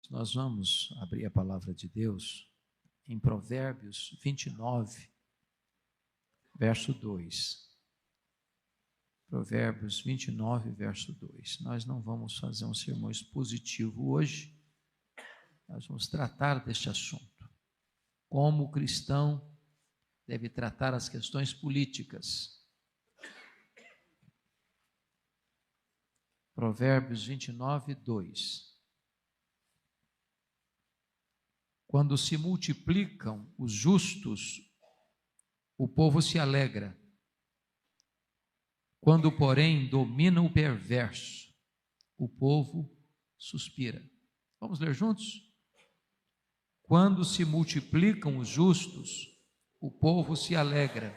Nós vamos abrir a palavra de Deus em Provérbios 29, verso 2. Provérbios 29, verso 2. Nós não vamos fazer um sermão expositivo hoje, nós vamos tratar deste assunto. Como o cristão deve tratar as questões políticas. Provérbios 29, 2. Quando se multiplicam os justos, o povo se alegra. Quando, porém, domina o perverso, o povo suspira. Vamos ler juntos? Quando se multiplicam os justos, o povo se alegra.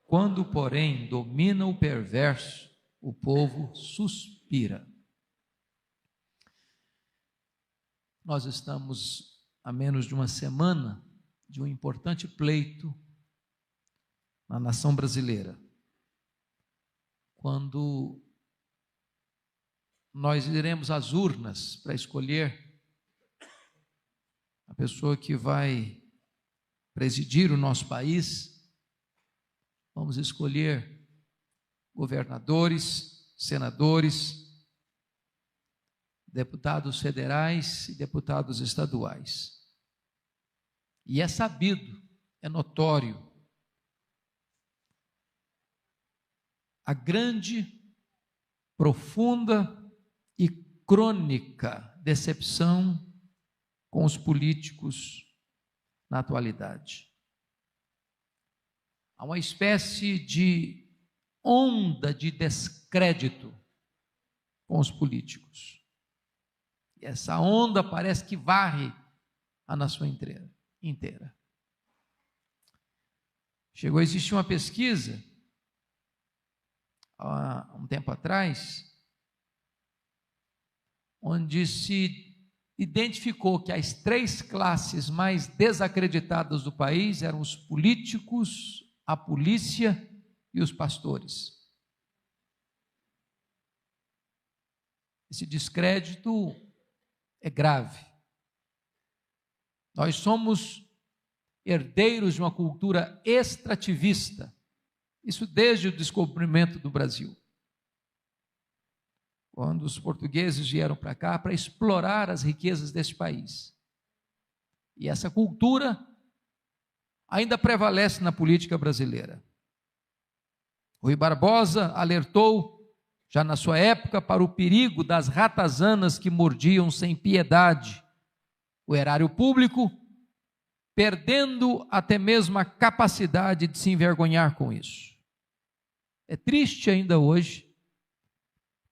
Quando, porém, domina o perverso, o povo suspira. Nós estamos a menos de uma semana de um importante pleito na nação brasileira, quando nós iremos às urnas para escolher a pessoa que vai presidir o nosso país. Vamos escolher governadores, senadores, deputados federais e deputados estaduais. E é sabido, é notório, a grande, profunda e crônica decepção com os políticos na atualidade. Há uma espécie de onda de descrédito com os políticos. E essa onda parece que varre a nação inteira. Chegou a existir uma pesquisa há um tempo atrás, onde se identificou que as três classes mais desacreditadas do país eram os políticos, a polícia e os pastores. Esse descrédito é grave. Nós somos herdeiros de uma cultura extrativista, isso desde o descobrimento do Brasil. Quando os portugueses vieram para cá para explorar as riquezas desse país. E essa cultura ainda prevalece na política brasileira. Rui Barbosa alertou, já na sua época, para o perigo das ratazanas que mordiam sem piedade o erário público, perdendo até mesmo a capacidade de se envergonhar com isso. É triste ainda hoje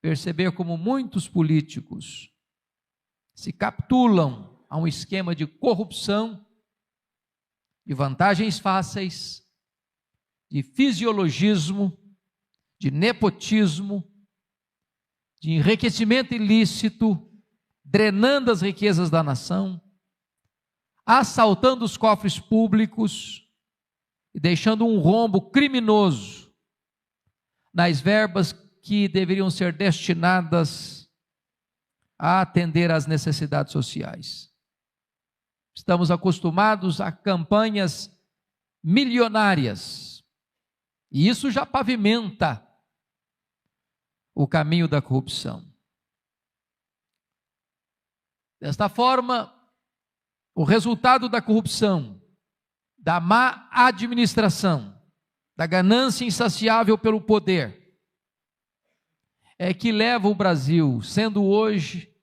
perceber como muitos políticos se capitulam a um esquema de corrupção, de vantagens fáceis, de fisiologismo, de nepotismo, de enriquecimento ilícito, drenando as riquezas da nação, assaltando os cofres públicos e deixando um rombo criminoso nas verbas que deveriam ser destinadas a atender às necessidades sociais. Estamos acostumados a campanhas milionárias, e isso já pavimenta o caminho da corrupção. Desta forma, o resultado da corrupção, da má administração, da ganância insaciável pelo poder, é que leva o Brasil, sendo hoje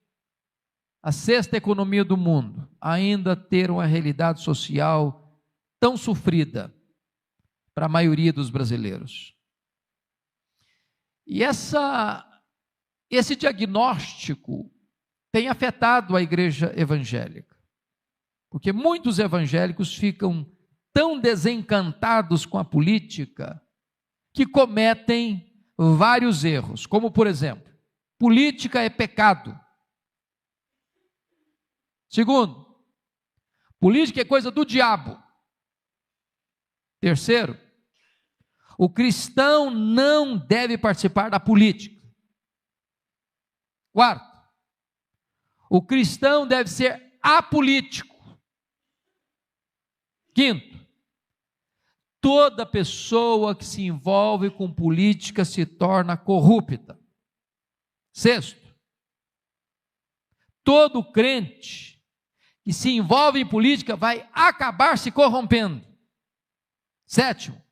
a sexta economia do mundo, ainda a ter uma realidade social tão sofrida para a maioria dos brasileiros. E esse diagnóstico tem afetado a igreja evangélica, porque muitos evangélicos ficam tão desencantados com a política que cometem vários erros, como por exemplo, política é pecado. Segundo, política é coisa do diabo. Terceiro, o cristão não deve participar da política. Quarto, O cristão deve ser apolítico. Quinto, toda pessoa que se envolve com política se torna corrupta. Sexto, todo crente que se envolve em política vai acabar se corrompendo. Sétimo,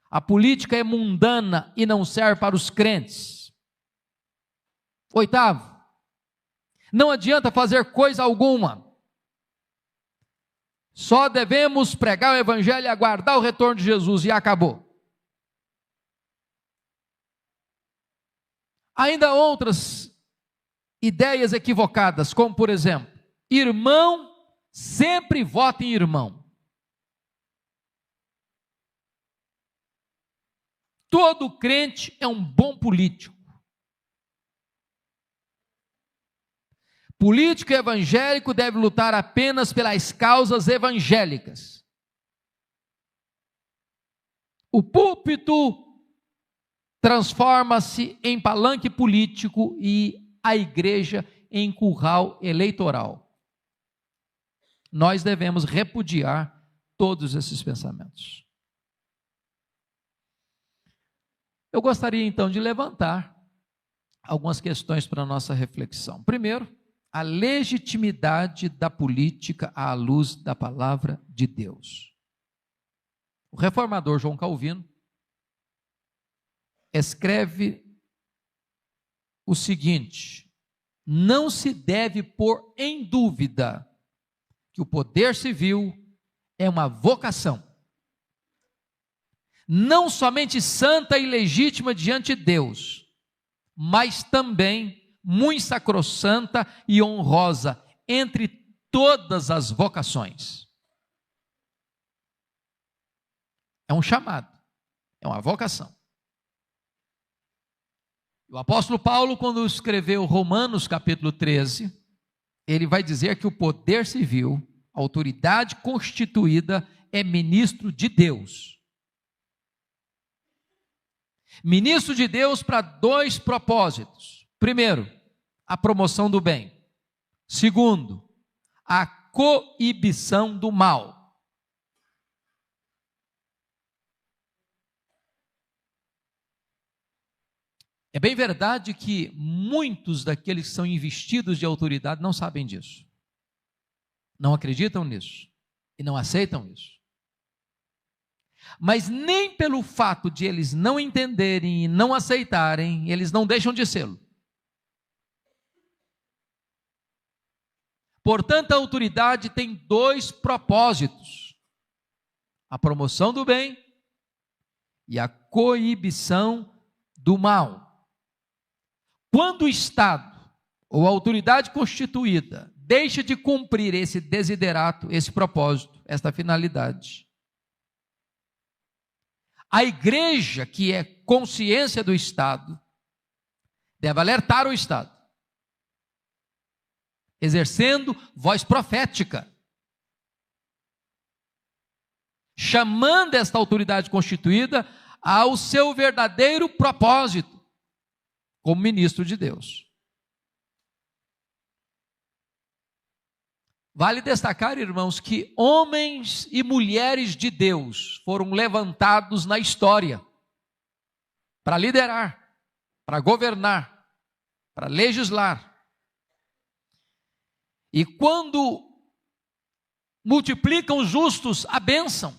a política é mundana e não serve para os crentes. Oitavo, não adianta fazer coisa alguma. Só devemos pregar o evangelho e aguardar o retorno de Jesus, e acabou. Ainda outras ideias equivocadas, como por exemplo, irmão sempre vota em irmão. Todo crente é um bom político. Político evangélico deve lutar apenas pelas causas evangélicas. O púlpito transforma-se em palanque político e a igreja em curral eleitoral. Nós devemos repudiar todos esses pensamentos. Eu gostaria então de levantar algumas questões para a nossa reflexão. Primeiro, a legitimidade da política à luz da palavra de Deus. O reformador João Calvino escreve o seguinte: não se deve pôr em dúvida que o poder civil é uma vocação, não somente santa e legítima diante de Deus, mas também muito sacrossanta e honrosa entre todas as vocações. É um chamado, é uma vocação. O apóstolo Paulo, quando escreveu Romanos capítulo 13, ele vai dizer que o poder civil, a autoridade constituída, é ministro de Deus. Ministro de Deus para dois propósitos. Primeiro, a promoção do bem. Segundo, a coibição do mal. É bem verdade que muitos daqueles que são investidos de autoridade não sabem disso. Não acreditam nisso. E não aceitam isso. Mas nem pelo fato de eles não entenderem e não aceitarem, eles não deixam de sê-lo. Portanto, a autoridade tem dois propósitos: a promoção do bem e a coibição do mal. Quando o Estado ou a autoridade constituída deixa de cumprir esse desiderato, esse propósito, esta finalidade, a igreja, que é consciência do Estado, deve alertar o Estado, exercendo voz profética, chamando esta autoridade constituída ao seu verdadeiro propósito, como ministro de Deus. Vale destacar, irmãos, que homens e mulheres de Deus foram levantados na história para liderar, para governar, para legislar. E quando multiplicam os justos, a bênção.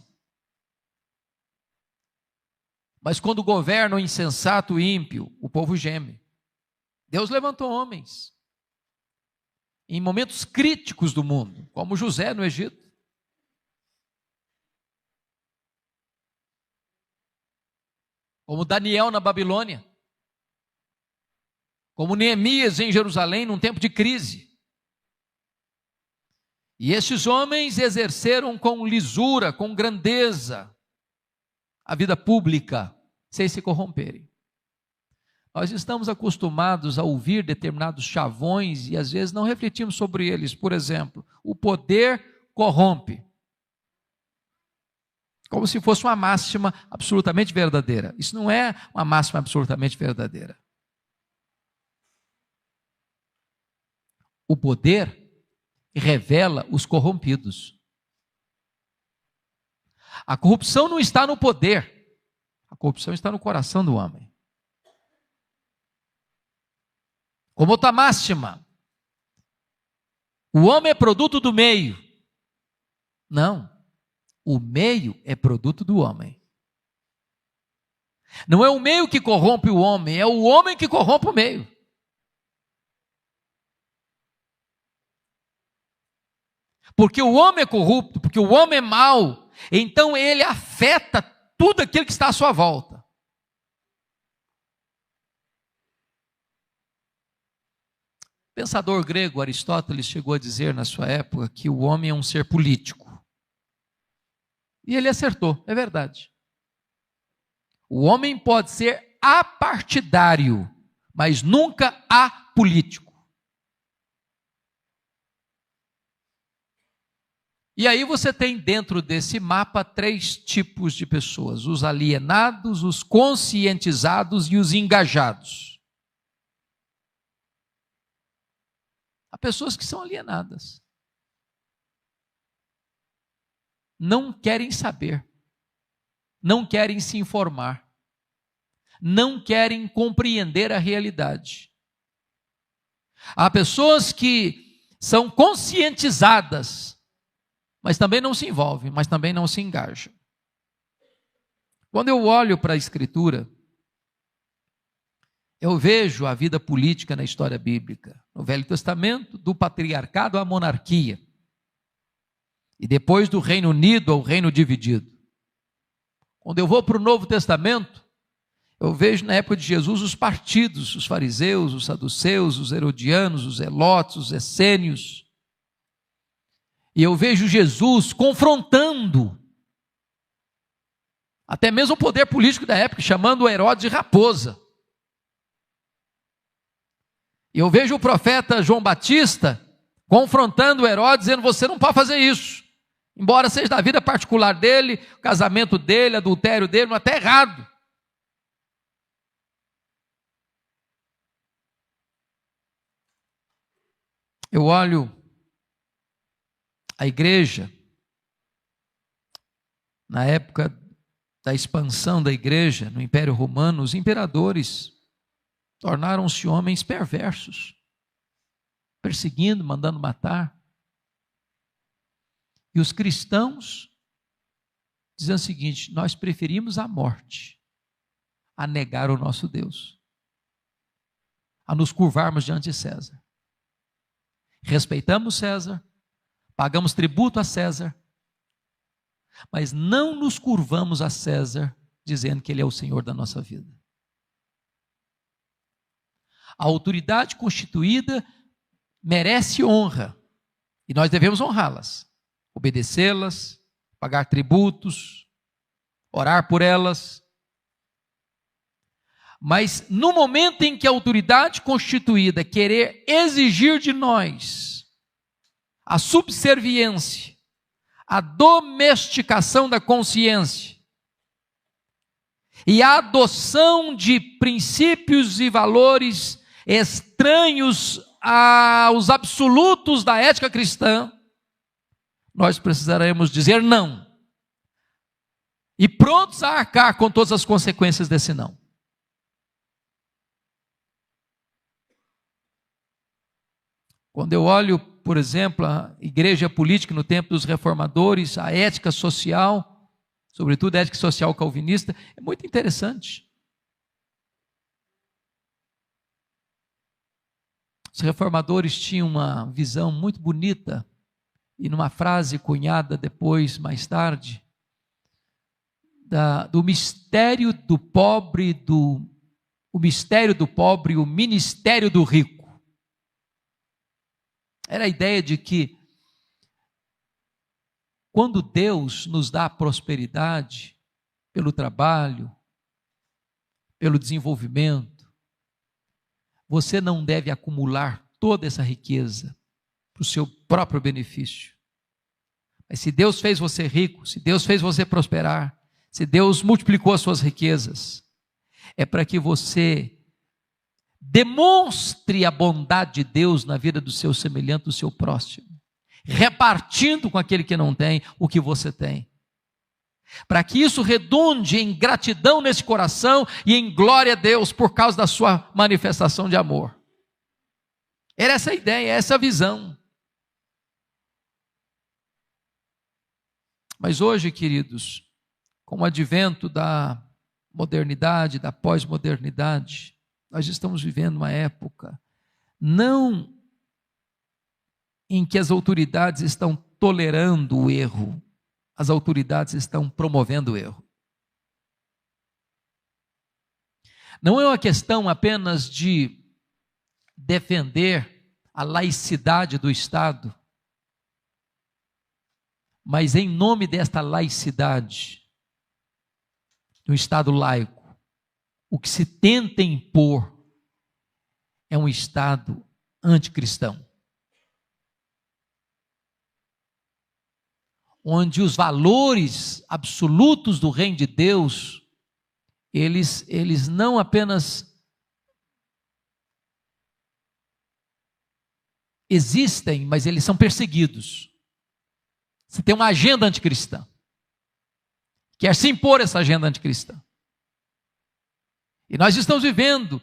Mas quando governa o insensato e ímpio, o povo geme. Deus levantou homens em momentos críticos do mundo, como José no Egito, como Daniel na Babilônia, como Neemias em Jerusalém num tempo de crise. E esses homens exerceram com lisura, com grandeza, a vida pública, sem se corromperem. Nós estamos acostumados a ouvir determinados chavões e às vezes não refletimos sobre eles. Por exemplo, o poder corrompe. Como se fosse uma máxima absolutamente verdadeira. Isso não é uma máxima absolutamente verdadeira. o poder revela os corrompidos. A corrupção não está no poder, a corrupção está no coração do homem. Como outra máxima, o homem é produto do meio. Não, o meio é produto do homem. Não é o meio que corrompe o homem, é o homem que corrompe o meio. Porque o homem é corrupto, porque o homem é mau, então ele afeta tudo aquilo que está à sua volta. O pensador grego Aristóteles chegou a dizer na sua época que o homem é um ser político. E ele acertou, é verdade. O homem pode ser apartidário, mas nunca apolítico. E aí você tem dentro desse mapa 3 tipos de pessoas: os alienados, os conscientizados e os engajados. Há pessoas que são alienadas. Não querem saber, não querem se informar, não querem compreender a realidade. Há pessoas que são conscientizadas, mas também não se envolvem, mas também não se engajam. Quando eu olho para a Escritura, eu vejo a vida política na história bíblica. No Velho Testamento, do patriarcado à monarquia. E depois do Reino Unido ao Reino Dividido. Quando eu vou para o Novo Testamento, eu vejo na época de Jesus os partidos, os fariseus, os saduceus, os herodianos, os zelotes, os essênios. E eu vejo Jesus confrontando até mesmo o poder político da época, chamando Herodes de raposa. E eu vejo o profeta João Batista confrontando Herodes, dizendo: você não pode fazer isso. Embora seja da vida particular dele, casamento dele, adultério dele, não está errado. Eu olho a igreja, na época da expansão da igreja no Império Romano, os imperadores tornaram-se homens perversos, perseguindo, mandando matar. E os cristãos diziam o seguinte: nós preferimos a morte a negar o nosso Deus, a nos curvarmos diante de César. Respeitamos César, pagamos tributo a César, mas não nos curvamos a César dizendo que ele é o Senhor da nossa vida. A autoridade constituída merece honra e nós devemos honrá-las. Obedecê-las, pagar tributos, orar por elas. Mas no momento em que a autoridade constituída querer exigir de nós a subserviência, a domesticação da consciência e a adoção de princípios e valores estranhos aos absolutos da ética cristã, nós precisaremos dizer não. E prontos a arcar com todas as consequências desse não. Quando eu olho, por exemplo, a igreja política no tempo dos reformadores, a ética social, sobretudo a ética social calvinista, é muito interessante. Os reformadores tinham uma visão muito bonita, e numa frase cunhada depois, mais tarde, do mistério do pobre, o mistério do pobre e o ministério do rico. Era a ideia de que quando Deus nos dá prosperidade pelo trabalho, pelo desenvolvimento, você não deve acumular toda essa riqueza para o seu próprio benefício. Mas se Deus fez você rico, se Deus fez você prosperar, se Deus multiplicou as suas riquezas, é para que você Demonstre a bondade de Deus na vida do seu semelhante, do seu próximo, repartindo com aquele que não tem o que você tem, para que isso redunde em gratidão nesse coração e em glória a Deus por causa da sua manifestação de amor. Era essa a ideia, essa a visão. Mas hoje, queridos, com o advento da modernidade, da pós-modernidade, nós estamos vivendo uma época não em que as autoridades estão tolerando o erro, as autoridades estão promovendo o erro. Não é uma questão apenas de defender a laicidade do Estado, mas em nome desta laicidade, no Estado laico, o que se tenta impor é um Estado anticristão, onde os valores absolutos do reino de Deus, eles não apenas existem, mas eles são perseguidos. Você tem uma agenda anticristã, quer se impor essa agenda anticristã. E nós estamos vivendo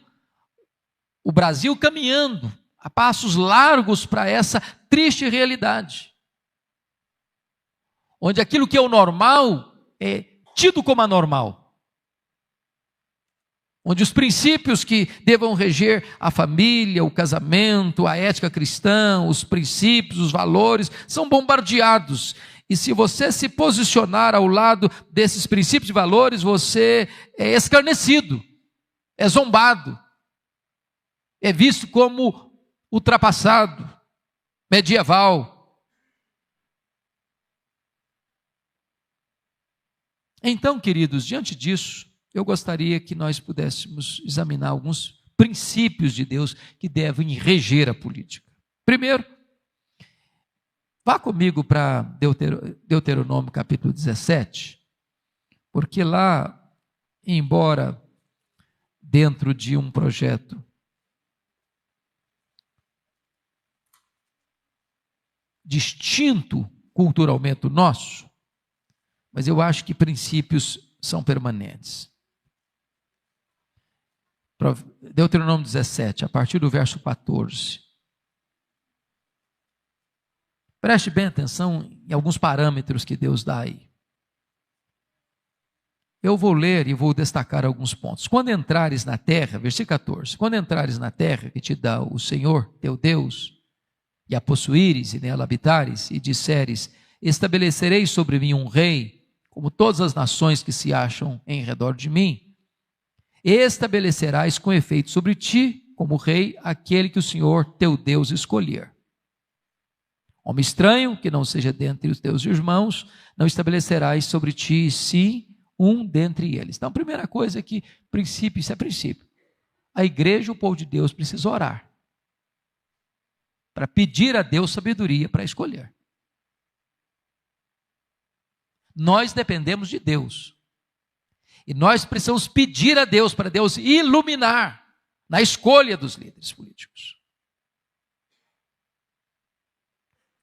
o Brasil caminhando a passos largos para essa triste realidade, onde aquilo que é o normal é tido como anormal, onde os princípios que devam reger a família, o casamento, a ética cristã, os princípios, os valores, são bombardeados. E se você se posicionar ao lado desses princípios e valores, você é escarnecido, é zombado, é visto como ultrapassado, medieval. Então, queridos, diante disso, eu gostaria que nós pudéssemos examinar alguns princípios de Deus que devem reger a política. Primeiro, vá comigo para Deuteronômio capítulo 17, porque lá, embora dentro de um projeto distinto culturalmente do nosso, mas eu acho que princípios são permanentes. Deuteronômio 17, a partir do verso 14. Preste bem atenção em alguns parâmetros que Deus dá aí. Eu vou ler e vou destacar alguns pontos. Quando entrares na terra, versículo 14, quando entrares na terra que te dá o Senhor, teu Deus, e a possuíres e nela habitares, e disseres, estabelecerei sobre mim um rei, como todas as nações que se acham em redor de mim, estabelecerás com efeito sobre ti, como rei, aquele que o Senhor teu Deus escolher. Homem estranho, que não seja dentre os teus irmãos, não estabelecerás sobre ti, sim, um dentre eles. Então, a primeira coisa é que, princípio, isso é princípio. A igreja, o povo de Deus, precisa orar para pedir a Deus sabedoria para escolher. Nós dependemos de Deus. E nós precisamos pedir a Deus, para Deus iluminar na escolha dos líderes políticos.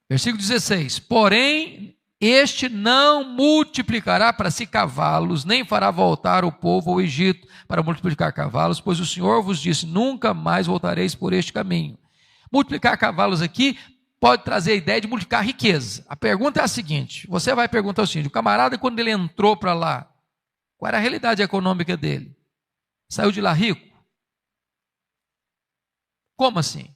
Versículo 16, porém, este não multiplicará para si cavalos, nem fará voltar o povo ao Egito para multiplicar cavalos, pois o Senhor vos disse, nunca mais voltareis por este caminho. Multiplicar cavalos aqui pode trazer a ideia de multiplicar riqueza. A pergunta é a seguinte, você vai perguntar o seguinte, o camarada quando ele entrou para lá, qual era a realidade econômica dele? Saiu de lá rico? Como assim?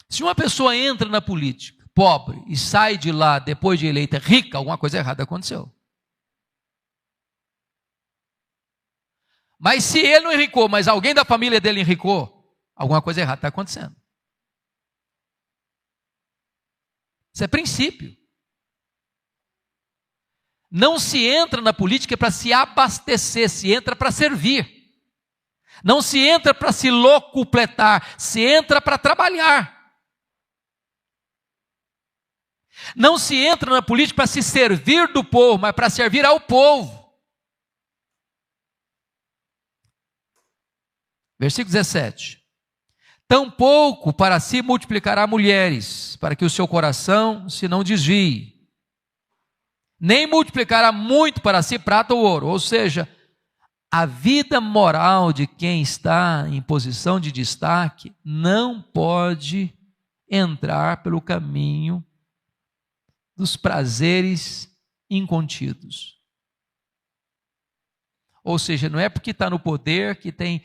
Se uma pessoa entra na política, pobre, e sai de lá depois de eleita rica, alguma coisa errada aconteceu. Mas se ele não enricou, mas alguém da família dele enricou, alguma coisa errada está acontecendo. Isso é princípio. Não se entra na política para se abastecer, se entra para servir. Não se entra para se locupletar, se entra para trabalhar. Não se entra na política para se servir do povo, mas para servir ao povo. Versículo 17. Tampouco para si multiplicará mulheres, para que o seu coração se não desvie. Nem multiplicará muito para si prata ou ouro. Ou seja, a vida moral de quem está em posição de destaque não pode entrar pelo caminho dos prazeres incontidos. Ou seja, não é porque está no poder, que tem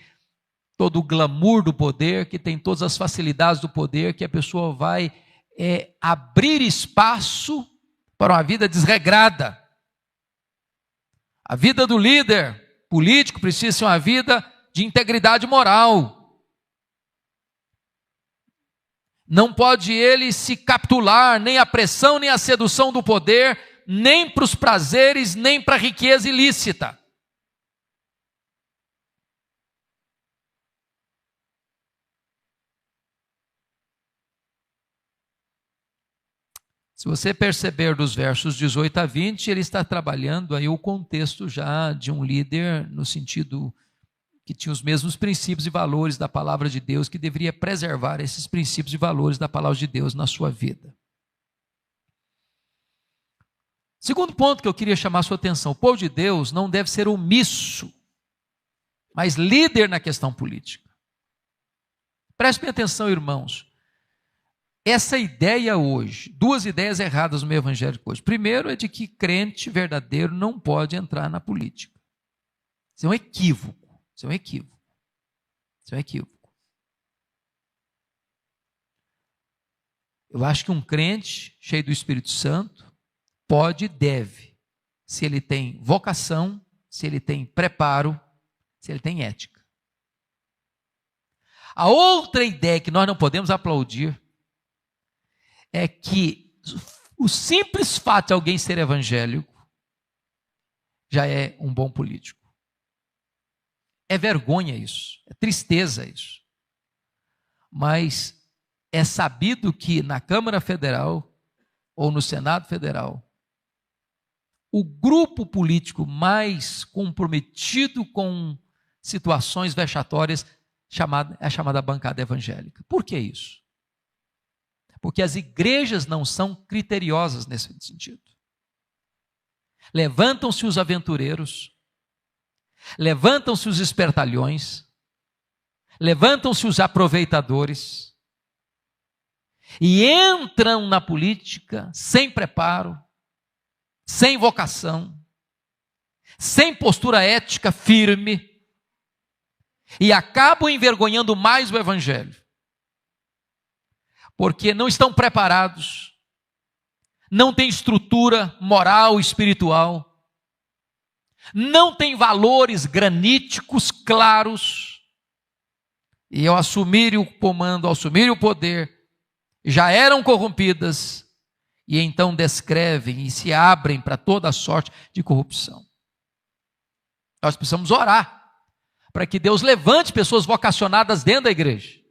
todo o glamour do poder, que tem todas as facilidades do poder, que a pessoa vai abrir espaço para uma vida desregrada. A vida do líder político precisa ser uma vida de integridade moral. Não pode ele se capitular nem à pressão, nem à sedução do poder, nem para os prazeres, nem para a riqueza ilícita. Se você perceber dos versos 18 a 20, ele está trabalhando aí o contexto já de um líder no sentido que tinha os mesmos princípios e valores da palavra de Deus, que deveria preservar esses princípios e valores da palavra de Deus na sua vida. Segundo ponto que eu queria chamar a sua atenção: o povo de Deus não deve ser omisso, mas líder na questão política. Prestem atenção, irmãos. Essa ideia hoje, duas ideias erradas no meio evangélico hoje. Primeiro é de que crente verdadeiro não pode entrar na política. Isso é um equívoco. Isso é um equívoco. Isso é um equívoco. Eu acho que um crente cheio do Espírito Santo pode e deve, se ele tem vocação, se ele tem preparo, se ele tem ética. A outra ideia que nós não podemos aplaudir é que o simples fato de alguém ser evangélico já é um bom político. É vergonha isso, é tristeza isso. Mas é sabido que na Câmara Federal ou no Senado Federal, o grupo político mais comprometido com situações vexatórias é a chamada bancada evangélica. Por que isso? Porque as igrejas não são criteriosas nesse sentido. Levantam-se os aventureiros, levantam-se os espertalhões, levantam-se os aproveitadores e entram na política sem preparo, sem vocação, sem postura ética firme e acabam envergonhando mais o evangelho. Porque não estão preparados, não têm estrutura moral e espiritual, não têm valores graníticos claros, e ao assumirem o comando, ao assumirem o poder, já eram corrompidas, e então descrevem e se abrem para toda a sorte de corrupção. Nós precisamos orar para que Deus levante pessoas vocacionadas dentro da igreja.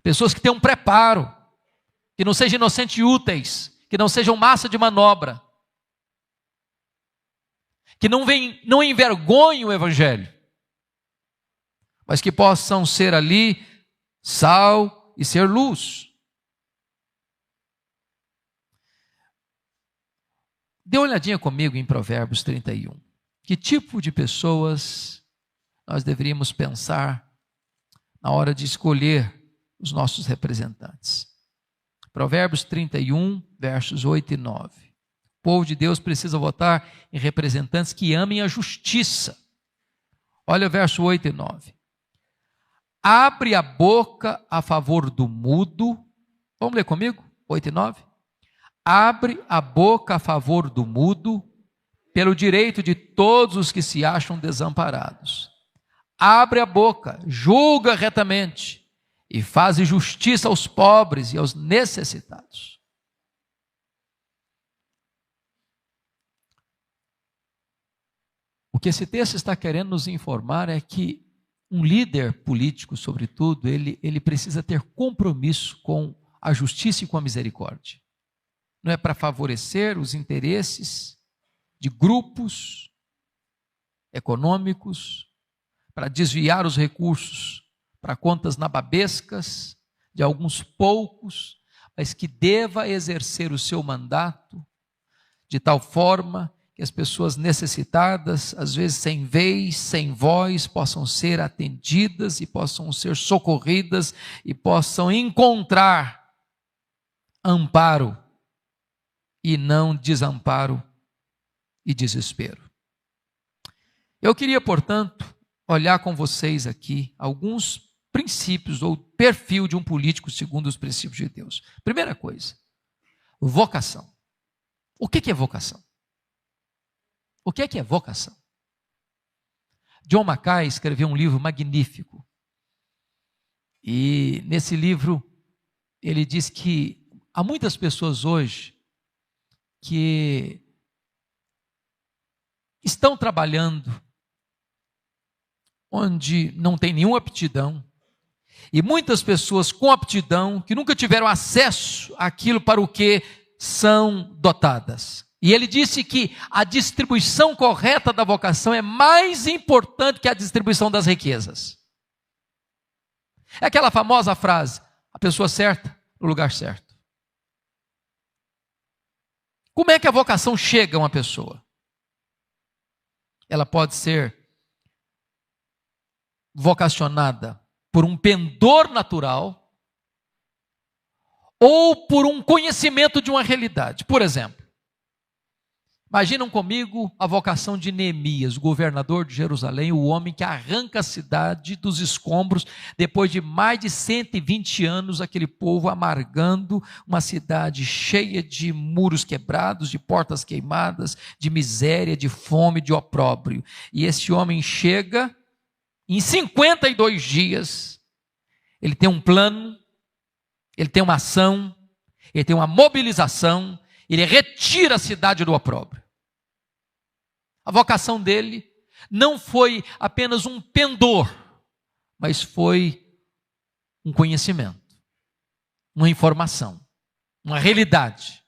Pessoas que tenham um preparo, que não sejam inocentes e úteis, que não sejam massa de manobra, que não envergonhem o evangelho, mas que possam ser ali sal e ser luz. Dê uma olhadinha comigo em Provérbios 31. Que tipo de pessoas nós deveríamos pensar na hora de escolher os nossos representantes? Provérbios 31, versos 8 e 9. O povo de Deus precisa votar em representantes que amem a justiça. Olha o verso 8 e 9. Abre a boca a favor do mudo. Vamos ler comigo? 8 e 9. Abre a boca a favor do mudo, pelo direito de todos os que se acham desamparados. Abre a boca, julga retamente, e faz justiça aos pobres e aos necessitados. O que esse texto está querendo nos informar é que um líder político, sobretudo, ele precisa ter compromisso com a justiça e com a misericórdia. Não é para favorecer os interesses de grupos econômicos, para desviar os recursos para contas nababescas de alguns poucos, mas que deva exercer o seu mandato de tal forma que as pessoas necessitadas, às vezes sem vez, sem voz, possam ser atendidas e possam ser socorridas e possam encontrar amparo e não desamparo e desespero. Eu queria, portanto, olhar com vocês aqui alguns princípios ou perfil de um político segundo os princípios de Deus. Primeira coisa, vocação. O que é vocação? O que é vocação? John Mackay escreveu um livro magnífico. E nesse livro ele diz que há muitas pessoas hoje que estão trabalhando onde não tem nenhuma aptidão, e muitas pessoas com aptidão que nunca tiveram acesso àquilo para o que são dotadas. E ele disse que a distribuição correta da vocação é mais importante que a distribuição das riquezas. É aquela famosa frase, a pessoa certa no lugar certo. Como é que a vocação chega a uma pessoa? Ela pode ser vocacionada por um pendor natural ou por um conhecimento de uma realidade. Por exemplo, imaginam comigo a vocação de Neemias, o governador de Jerusalém, o homem que arranca a cidade dos escombros, depois de mais de 120 anos, aquele povo amargando uma cidade cheia de muros quebrados, de portas queimadas, de miséria, de fome, de opróbrio. E esse homem chega, em 52 dias, ele tem um plano, ele tem uma ação, ele tem uma mobilização, ele retira a cidade do opróbrio. A vocação dele não foi apenas um pendor, mas foi um conhecimento, uma informação, uma realidade.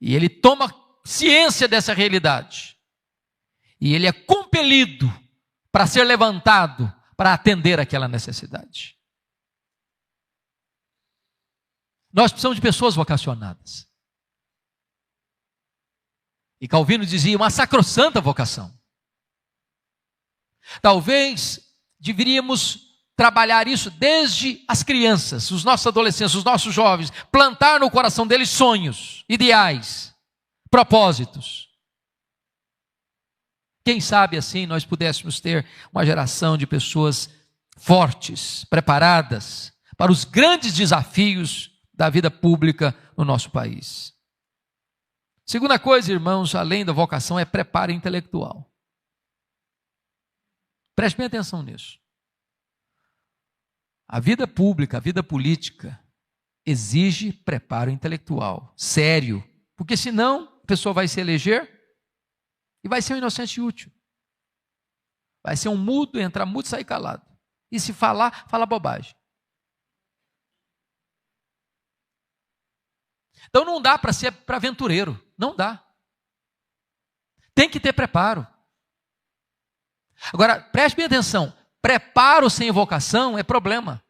E ele toma ciência dessa realidade. E ele é compelido para ser levantado, para atender aquela necessidade. Nós precisamos de pessoas vocacionadas. E Calvino dizia, uma sacrossanta vocação. Talvez deveríamos trabalhar isso desde as crianças, os nossos adolescentes, os nossos jovens, plantar no coração deles sonhos, ideais, propósitos. Quem sabe assim nós pudéssemos ter uma geração de pessoas fortes, preparadas para os grandes desafios da vida pública no nosso país. Segunda coisa, irmãos, além da vocação, é preparo intelectual. Preste bem atenção nisso. A vida pública, a vida política, exige preparo intelectual, sério. Porque senão, a pessoa vai se eleger e vai ser um inocente útil. Vai ser um mudo, entrar mudo e sair calado. E se falar, fala bobagem. Então não dá para ser para aventureiro. Não dá. Tem que ter preparo. Agora, preste bem atenção. Preparo sem vocação é problema.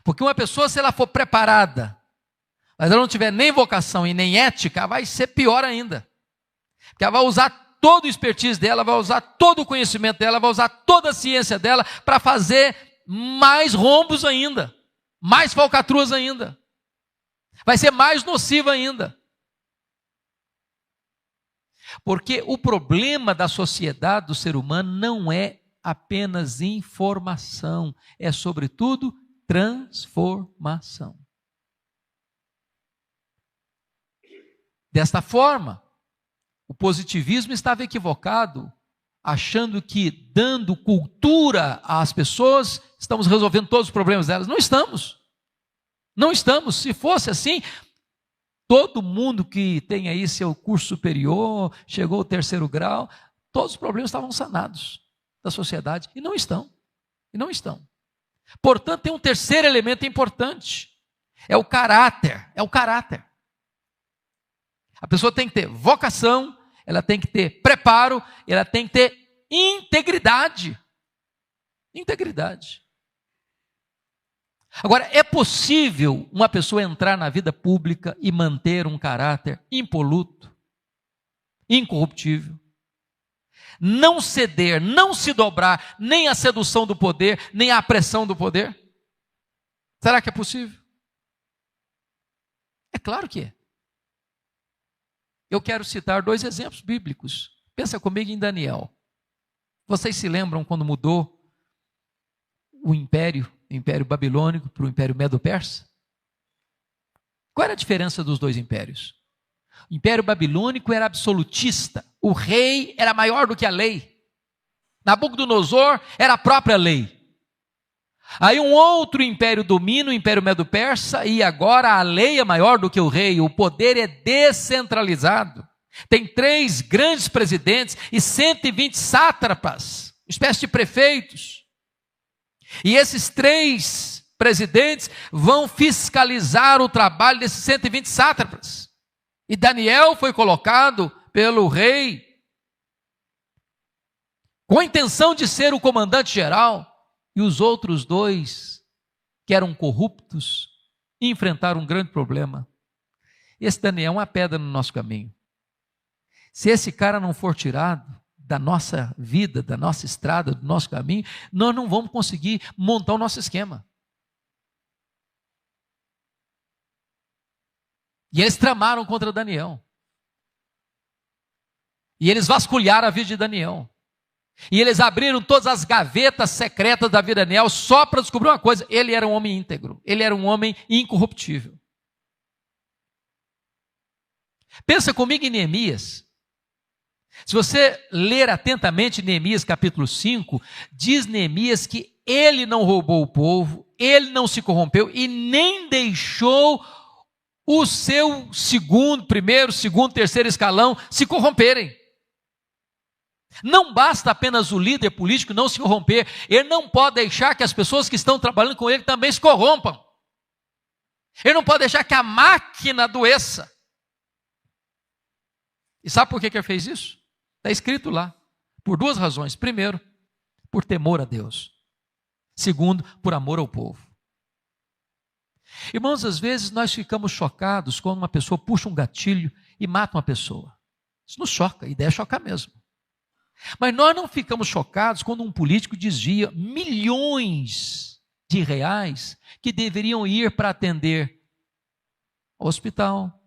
Porque uma pessoa, se ela for preparada, mas ela não tiver nem vocação e nem ética, vai ser pior ainda. Porque ela vai usar todo o expertise dela, vai usar todo o conhecimento dela, vai usar toda a ciência dela para fazer mais rombos ainda, mais falcatruas ainda. Vai ser mais nociva ainda. Porque o problema da sociedade, do ser humano, não é apenas informação, é sobretudo transformação. Desta forma, o positivismo estava equivocado, achando que dando cultura às pessoas, estamos resolvendo todos os problemas delas. Não estamos. Não estamos. Se fosse assim, todo mundo que tem aí seu curso superior, chegou ao 3º grau, todos os problemas estavam sanados da sociedade. E não estão. E não estão. Portanto, tem um terceiro elemento importante. É o caráter. É o caráter. A pessoa tem que ter vocação, ela tem que ter preparo, ela tem que ter integridade. Integridade. Agora, é possível uma pessoa entrar na vida pública e manter um caráter impoluto, incorruptível, não ceder, não se dobrar nem à sedução do poder, nem à pressão do poder? Será que é possível? É claro que é. Eu quero citar 2 exemplos bíblicos. Pensa comigo em Daniel. Vocês se lembram quando mudou o Império Babilônico para o Império Medo-Persa? Qual era a diferença dos 2 impérios? O Império Babilônico era absolutista. O rei era maior do que a lei. Nabucodonosor era a própria lei. Aí um outro império domina, o Império Medo-Persa, e agora a lei é maior do que o rei. O poder é descentralizado. Tem 3 grandes presidentes e 120 sátrapas, espécie de prefeitos. E esses 3 presidentes vão fiscalizar o trabalho desses 120 sátrapas. E Daniel foi colocado pelo rei com a intenção de ser o comandante-geral. E os outros 2, que eram corruptos, enfrentaram um grande problema. Esse Daniel é uma pedra no nosso caminho. Se esse cara não for tirado da nossa vida, da nossa estrada, do nosso caminho, nós não vamos conseguir montar o nosso esquema. E eles tramaram contra Daniel. E eles vasculharam a vida de Daniel. E eles abriram todas as gavetas secretas da vida de Daniel só para descobrir uma coisa: ele era um homem íntegro, ele era um homem incorruptível. Pensa comigo em Neemias. Se você ler atentamente Neemias capítulo 5, diz Neemias que ele não roubou o povo, ele não se corrompeu e nem deixou o seu primeiro, segundo, terceiro escalão se corromperem. Não basta apenas o líder político não se corromper, ele não pode deixar que as pessoas que estão trabalhando com ele também se corrompam. Ele não pode deixar que a máquina adoeça. E sabe por que ele fez isso? Está escrito lá, por 2 razões. Primeiro, por temor a Deus. Segundo, por amor ao povo. Irmãos, às vezes nós ficamos chocados quando uma pessoa puxa um gatilho e mata uma pessoa. Isso nos choca, e deve chocar mesmo. Mas nós não ficamos chocados quando um político desvia milhões de reais que deveriam ir para atender ao hospital,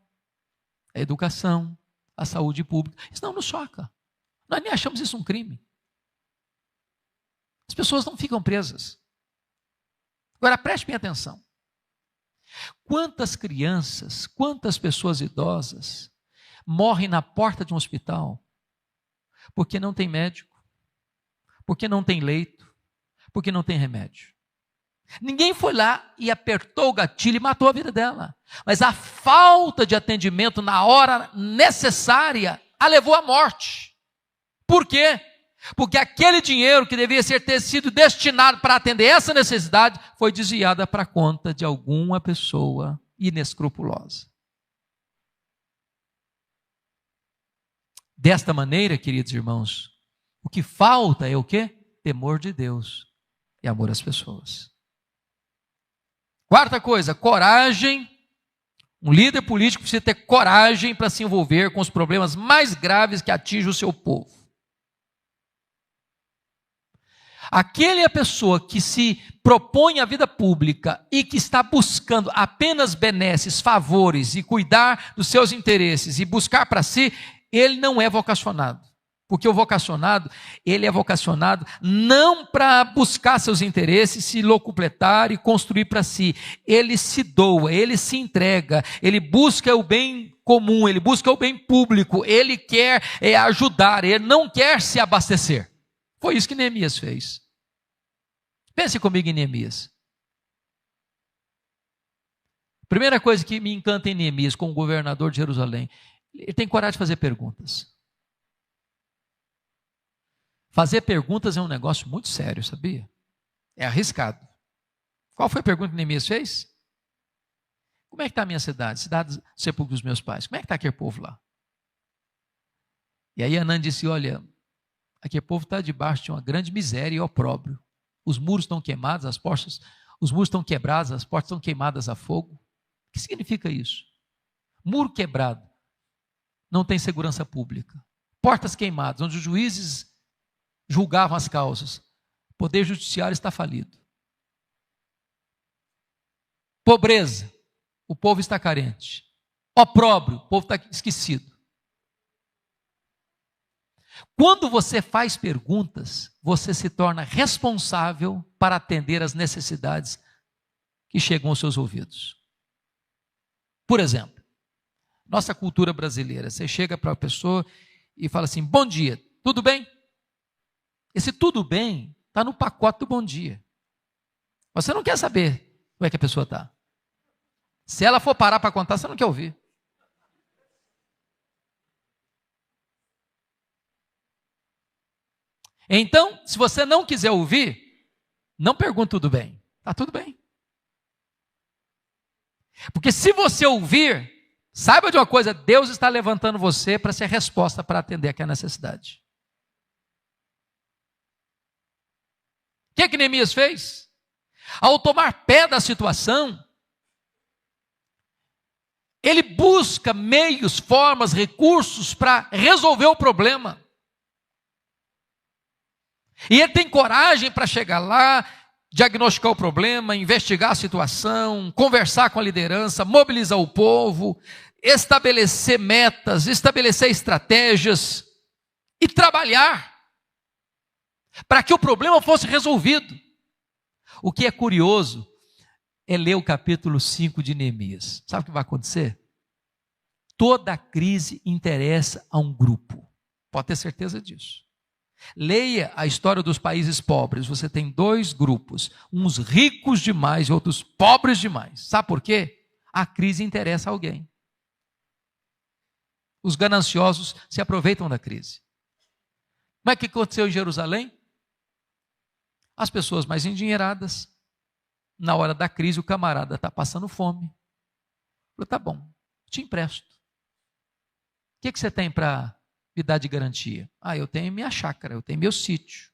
a educação, a saúde pública. Isso não nos choca. Nós nem achamos isso um crime. As pessoas não ficam presas. Agora preste bem atenção. Quantas crianças, quantas pessoas idosas morrem na porta de um hospital porque não tem médico, porque não tem leito, porque não tem remédio? Ninguém foi lá e apertou o gatilho e matou a vida dela, mas a falta de atendimento na hora necessária a levou à morte. Por quê? Porque aquele dinheiro que devia ter sido destinado para atender essa necessidade foi desviado para a conta de alguma pessoa inescrupulosa. Desta maneira, queridos irmãos, o que falta é o quê? Temor de Deus e amor às pessoas. Quarta coisa, coragem. Um líder político precisa ter coragem para se envolver com os problemas mais graves que atingem o seu povo. Aquela pessoa que se propõe à vida pública e que está buscando apenas benesses, favores e cuidar dos seus interesses e buscar para si, ele não é vocacionado. Porque o vocacionado, ele é vocacionado não para buscar seus interesses, se locupletar e construir para si. Ele se doa, ele se entrega, ele busca o bem comum, ele busca o bem público, ele quer ajudar, ele não quer se abastecer. Foi isso que Neemias fez. Pense comigo em Neemias. Primeira coisa que me encanta em Neemias, como governador de Jerusalém, ele tem coragem de fazer perguntas. Fazer perguntas é um negócio muito sério, sabia? É arriscado. Qual foi a pergunta que Neemias fez? Como é que está a minha cidade? Cidade do sepulcro dos meus pais. Como é que está aquele povo lá? E aí Anã disse, olha, Aquele povo está debaixo de uma grande miséria e opróbrio. Os muros estão queimados, os muros estão quebrados, as portas estão queimadas a fogo. O que significa isso? Muro quebrado, não tem segurança pública. Portas queimadas, onde os juízes julgavam as causas. O poder judiciário está falido. Pobreza, o povo está carente. Opróbrio, o povo está esquecido. Quando você faz perguntas, você se torna responsável para atender às necessidades que chegam aos seus ouvidos. Por exemplo, nossa cultura brasileira, você chega para a pessoa e fala assim, bom dia, tudo bem? Esse tudo bem está no pacote do bom dia. Você não quer saber como é que a pessoa está. Se ela for parar para contar, você não quer ouvir. Então, se você não quiser ouvir, não pergunte tudo bem. Está tudo bem. Porque se você ouvir, saiba de uma coisa, Deus está levantando você para ser a resposta para atender aquela necessidade. O que Neemias fez? Ao tomar pé da situação, ele busca meios, formas, recursos para resolver o problema. E ele tem coragem para chegar lá, diagnosticar o problema, investigar a situação, conversar com a liderança, mobilizar o povo, estabelecer metas, estabelecer estratégias e trabalhar para que o problema fosse resolvido. O que é curioso é ler o capítulo 5 de Neemias. Sabe o que vai acontecer? Toda crise interessa a um grupo. Pode ter certeza disso. Leia a história dos países pobres. Você tem dois grupos, uns ricos demais e outros pobres demais. Sabe por quê? A crise interessa a alguém. Os gananciosos se aproveitam da crise. Como é que aconteceu em Jerusalém? As pessoas mais endinheiradas, na hora da crise, o camarada está passando fome. Falou, tá bom, te empresto. O que você tem para me dar de garantia? Ah, eu tenho minha chácara, eu tenho meu sítio,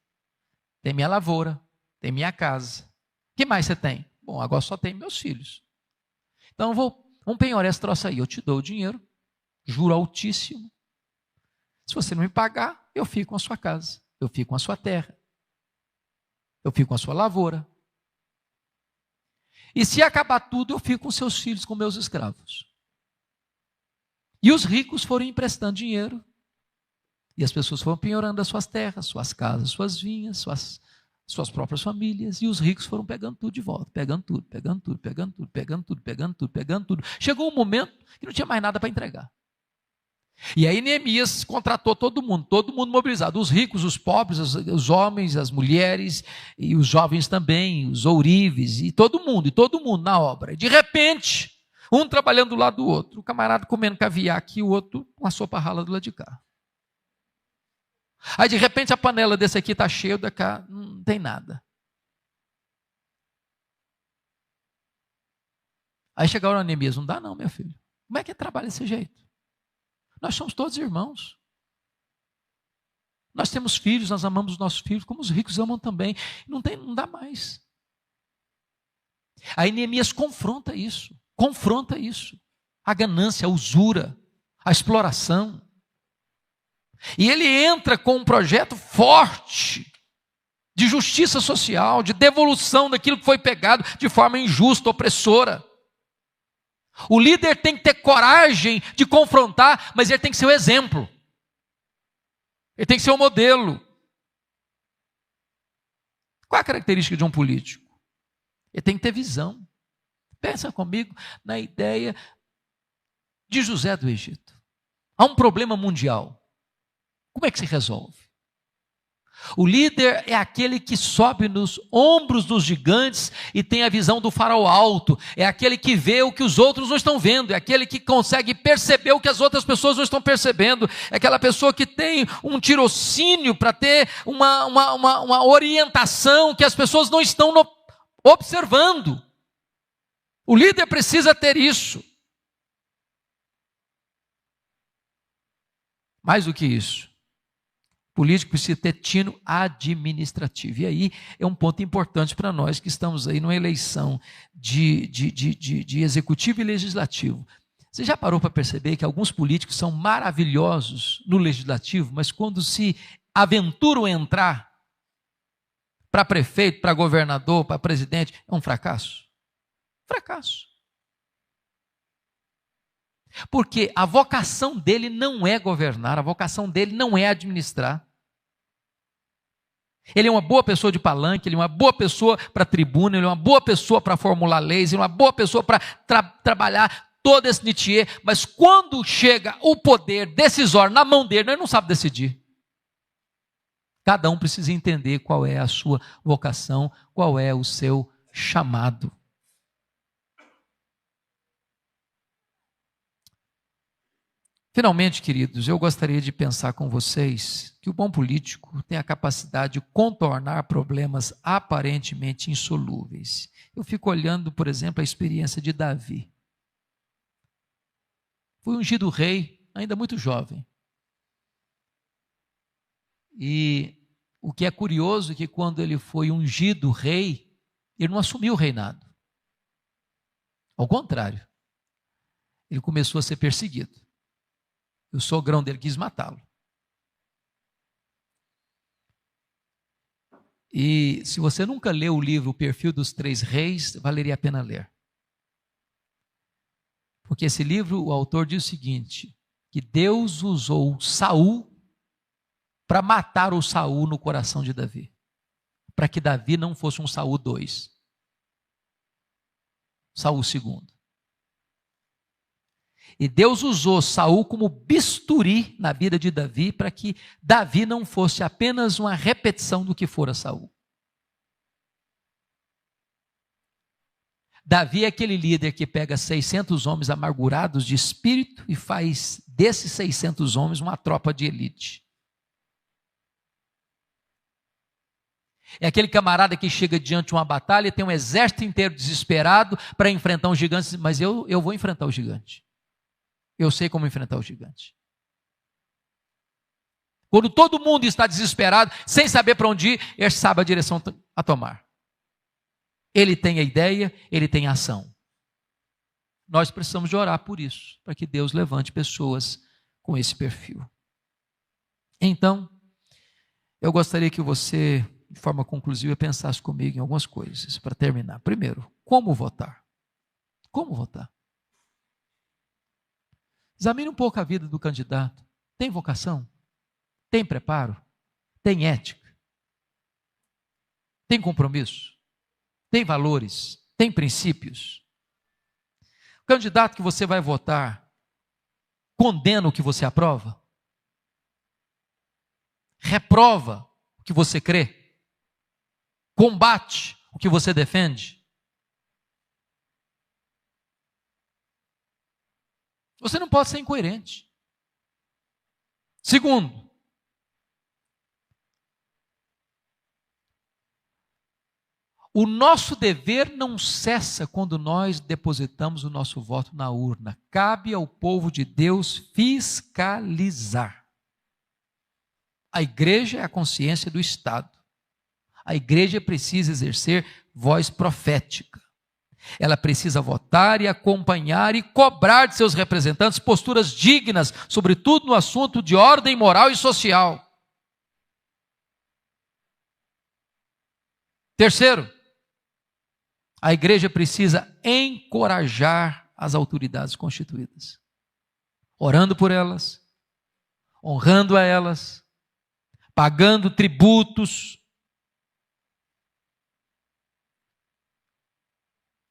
tenho minha lavoura, tenho minha casa. O que mais você tem? Bom, agora só tenho meus filhos. Então vamos penhorar esse troço aí, eu te dou o dinheiro, juro altíssimo. Se você não me pagar, eu fico com a sua casa, eu fico com a sua terra, eu fico com a sua lavoura. E se acabar tudo, eu fico com seus filhos, com meus escravos. E os ricos foram emprestando dinheiro. E as pessoas foram penhorando as suas terras, suas casas, suas vinhas, suas próprias famílias. E os ricos foram pegando tudo de volta. Pegando tudo, pegando tudo, pegando tudo, pegando tudo, pegando tudo, pegando tudo. Chegou um momento que não tinha mais nada para entregar. E aí Neemias contratou todo mundo mobilizado. Os ricos, os pobres, os homens, as mulheres, e os jovens também, os ourives, e todo mundo na obra. E de repente, um trabalhando do lado do outro, o camarada comendo caviar aqui, o outro com a sopa rala do lado de cá. Aí de repente a panela desse aqui está cheia, da cá não tem nada. Aí chega a hora, Neemias, não dá não, meu filho. Como é que trabalha desse jeito? Nós somos todos irmãos. Nós temos filhos, nós amamos os nossos filhos, como os ricos amam também. Não dá mais. Aí Neemias confronta isso. A ganância, a usura, a exploração. E ele entra com um projeto forte de justiça social, de devolução daquilo que foi pegado de forma injusta, opressora. O líder tem que ter coragem de confrontar, mas ele tem que ser o exemplo. Ele tem que ser o modelo. Qual é a característica de um político? Ele tem que ter visão. Pensa comigo na ideia de José do Egito. Há um problema mundial. Como é que se resolve? O líder é aquele que sobe nos ombros dos gigantes e tem a visão do farol alto. É aquele que vê o que os outros não estão vendo. É aquele que consegue perceber o que as outras pessoas não estão percebendo. É aquela pessoa que tem um tirocínio para ter uma orientação que as pessoas não estão observando. O líder precisa ter isso. Mais do que isso. Político precisa ter tino administrativo. E aí é um ponto importante para nós que estamos aí numa eleição de executivo e legislativo. Você já parou para perceber que alguns políticos são maravilhosos no legislativo, mas quando se aventuram a entrar para prefeito, para governador, para presidente, é um fracasso? Fracasso. Porque a vocação dele não é governar, a vocação dele não é administrar. Ele é uma boa pessoa de palanque, ele é uma boa pessoa para tribuna, ele é uma boa pessoa para formular leis, ele é uma boa pessoa para trabalhar todo esse métier, mas quando chega o poder decisório na mão dele, ele não sabe decidir. Cada um precisa entender qual é a sua vocação, qual é o seu chamado. Finalmente, queridos, eu gostaria de pensar com vocês que o bom político tem a capacidade de contornar problemas aparentemente insolúveis. Eu fico olhando, por exemplo, a experiência de Davi. Foi ungido rei, ainda muito jovem. E o que é curioso é que quando ele foi ungido rei, ele não assumiu o reinado. Ao contrário, ele começou a ser perseguido. O sogrão dele quis matá-lo. E se você nunca leu o livro O Perfil dos Três Reis, valeria a pena ler. Porque esse livro, o autor diz o seguinte, que Deus usou Saul para matar o Saul no coração de Davi. Para que Davi não fosse um Saul 2. Saul II. E Deus usou Saul como bisturi na vida de Davi para que Davi não fosse apenas uma repetição do que fora Saul. Davi é aquele líder que pega 600 homens amargurados de espírito e faz desses 600 homens uma tropa de elite. É aquele camarada que chega diante de uma batalha e tem um exército inteiro desesperado para enfrentar um gigante, mas eu vou enfrentar o gigante. Eu sei como enfrentar o gigante. Quando todo mundo está desesperado, sem saber para onde ir, ele sabe a direção a tomar. Ele tem a ideia, ele tem a ação. Nós precisamos de orar por isso, para que Deus levante pessoas com esse perfil. Então, eu gostaria que você, de forma conclusiva, pensasse comigo em algumas coisas, para terminar. Primeiro, como votar? Como votar? Examine um pouco a vida do candidato. Tem vocação? Tem preparo? Tem ética? Tem compromisso? Tem valores? Tem princípios? O candidato que você vai votar condena o que você aprova? Reprova o que você crê? Combate o que você defende? Você não pode ser incoerente. Segundo, o nosso dever não cessa quando nós depositamos o nosso voto na urna. Cabe ao povo de Deus fiscalizar. A igreja é a consciência do Estado. A igreja precisa exercer voz profética. Ela precisa votar e acompanhar e cobrar de seus representantes posturas dignas, sobretudo no assunto de ordem moral e social. Terceiro, a igreja precisa encorajar as autoridades constituídas, orando por elas, honrando a elas, pagando tributos,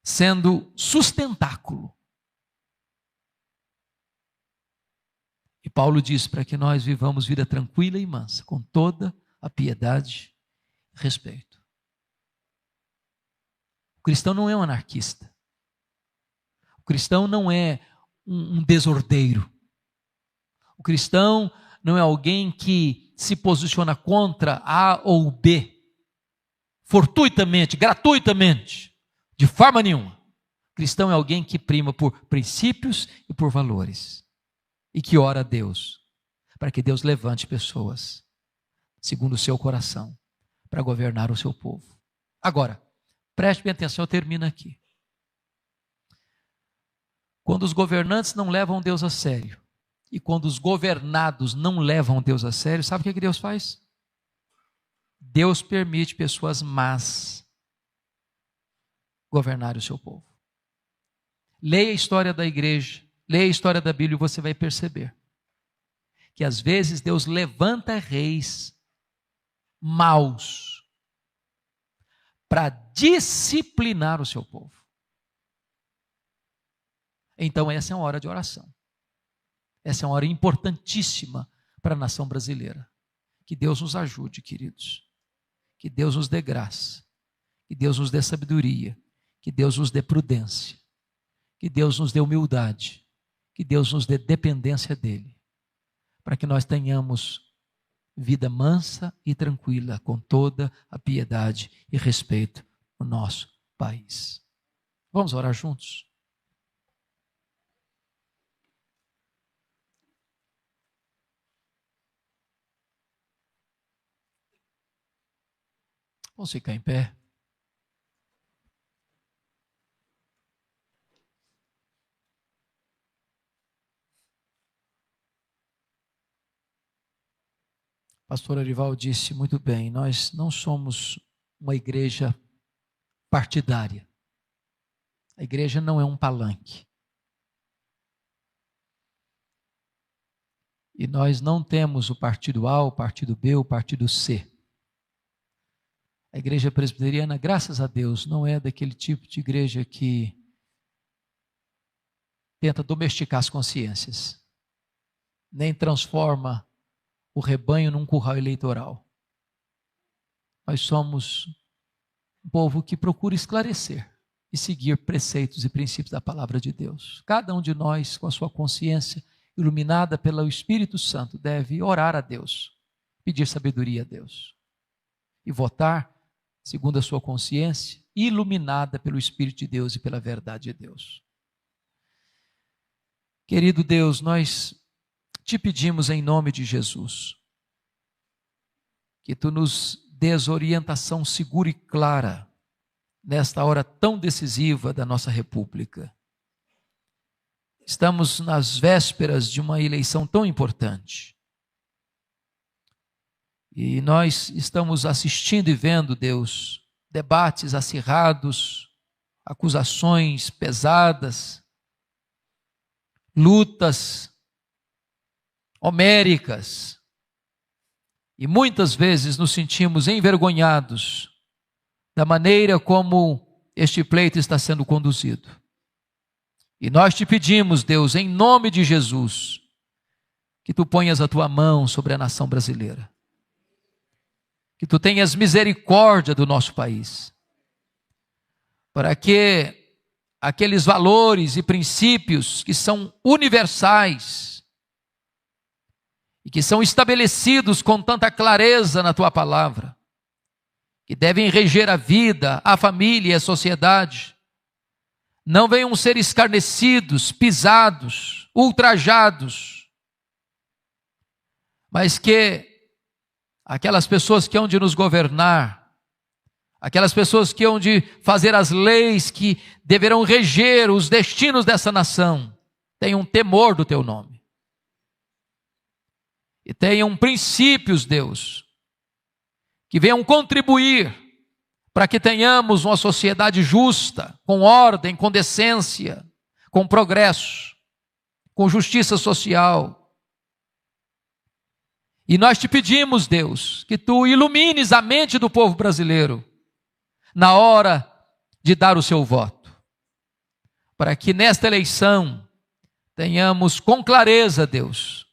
sendo sustentáculo. E Paulo diz para que nós vivamos vida tranquila e mansa, com toda a piedade e respeito. O cristão não é um anarquista. O cristão não é um desordeiro. O cristão não é alguém que se posiciona contra A ou B, fortuitamente, gratuitamente. De forma nenhuma. Cristão é alguém que prima por princípios e por valores. E que ora a Deus, para que Deus levante pessoas segundo o seu coração, para governar o seu povo. Agora, preste bem atenção, eu termino aqui. Quando os governantes não levam Deus a sério, e quando os governados não levam Deus a sério, sabe o que Deus faz? Deus permite pessoas más governarem o seu povo. Leia a história da igreja, leia a história da Bíblia e você vai perceber que às vezes Deus levanta reis maus para disciplinar o seu povo. Então essa é uma hora de oração. Essa é uma hora importantíssima para a nação brasileira. Que Deus nos ajude, queridos. Que Deus nos dê graça. Que Deus nos dê sabedoria. Que Deus nos dê prudência. Que Deus nos dê humildade. Que Deus nos dê dependência dEle. Para que nós tenhamos vida mansa e tranquila, com toda a piedade e respeito no nosso país. Vamos orar juntos? Vamos ficar em pé. Pastor Arival disse muito bem, nós não somos uma igreja partidária. A igreja não é um palanque. E nós não temos o partido A, o partido B, o partido C. A igreja presbiteriana, graças a Deus, não é daquele tipo de igreja que tenta domesticar as consciências, nem transforma o rebanho num curral eleitoral. Nós somos um povo que procura esclarecer e seguir preceitos e princípios da palavra de Deus. Cada um de nós, com a sua consciência iluminada pelo Espírito Santo, deve orar a Deus, pedir sabedoria a Deus e votar segundo a sua consciência, iluminada pelo Espírito de Deus e pela verdade de Deus. Querido Deus, nós te pedimos em nome de Jesus, que tu nos dês orientação segura e clara, nesta hora tão decisiva da nossa República. Estamos nas vésperas de uma eleição tão importante. E nós estamos assistindo e vendo, Deus, debates acirrados, acusações pesadas, lutas homéricas. E muitas vezes nos sentimos envergonhados da maneira como este pleito está sendo conduzido. E nós te pedimos, Deus, em nome de Jesus, que tu ponhas a tua mão sobre a nação brasileira. Que tu tenhas misericórdia do nosso país, para que aqueles valores e princípios que são universais e que são estabelecidos com tanta clareza na tua palavra, que devem reger a vida, a família e a sociedade, não venham ser escarnecidos, pisados, ultrajados, mas que aquelas pessoas que hão de nos governar, aquelas pessoas que hão de fazer as leis que deverão reger os destinos dessa nação, tenham temor do teu nome. E tenham princípios, Deus, que venham contribuir para que tenhamos uma sociedade justa, com ordem, com decência, com progresso, com justiça social. E nós te pedimos, Deus, que tu ilumines a mente do povo brasileiro na hora de dar o seu voto, para que nesta eleição tenhamos com clareza, Deus,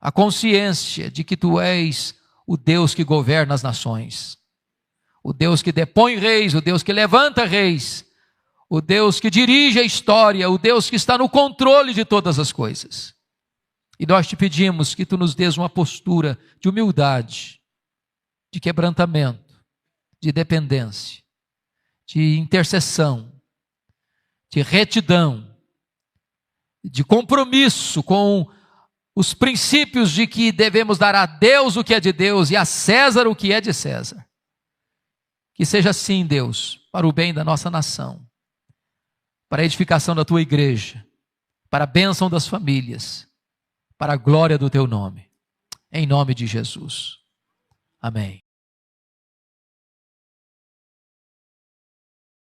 a consciência de que tu és o Deus que governa as nações, o Deus que depõe reis, o Deus que levanta reis, o Deus que dirige a história, o Deus que está no controle de todas as coisas. E nós te pedimos que tu nos dês uma postura de humildade, de quebrantamento, de dependência, de intercessão, de retidão, de compromisso com os princípios de que devemos dar a Deus o que é de Deus e a César o que é de César. Que seja assim, Deus, para o bem da nossa nação, para a edificação da tua igreja, para a bênção das famílias, para a glória do teu nome. Em nome de Jesus. Amém.